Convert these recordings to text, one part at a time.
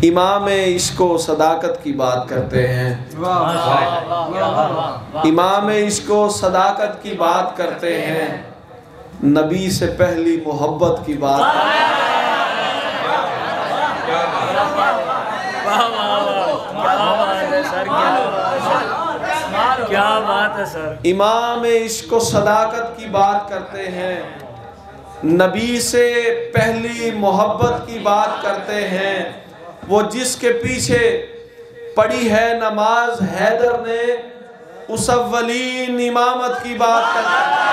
इमाम इश्क व सदाकत की बात करते हैं। इमाम इश्क व सदाकत की बात करते हैं, नबी से पहली मोहब्बत की बात। क्या बात है सर। इमाम इश्क व सदाकत की बात करते हैं, नबी से पहली मोहब्बत की बात करते हैं। वो जिसके पीछे पड़ी है नमाज हैदर ने, उस अव्वलीन इमामत की बात करते हैं।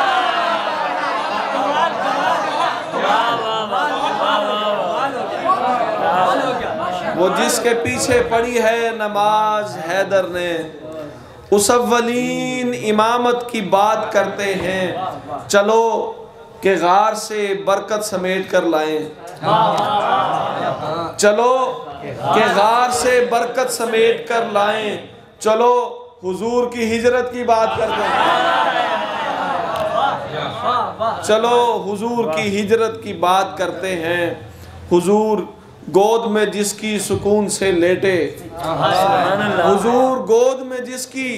वो जिसके पीछे पड़ी है नमाज हैदर ने, उस अव्वलीन इमामत की बात करते हैं। चलो के गार से बरकत समेट कर लाएं, चलो के गार से बरकत समेट कर लाएं। चलो हुजूर की हिजरत की बात करते हैं, चलो हुजूर की हिजरत की बात करते हैं। हुजूर गोद में जिसकी सुकून से लेटे, हुजूर गोद में जिसकी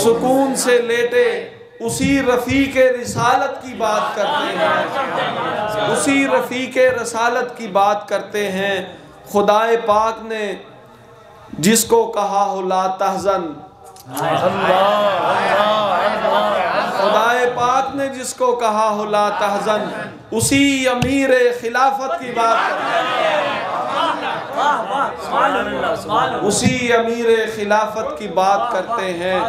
सुकून से लेटे, उसी रफ़ीक़ रिसालत की बात करते हैं, उसी रफ़ीक़ रिसालत की बात करते हैं। खुदाए पाक ने जिसको कहा हो ला तहज़न, खुदाए पाक ने जिसको कहा हो ला तहज़न, उसी अमीर खिलाफत की बात करते हैं, उसी अमीर खिलाफत की बात करते हैं।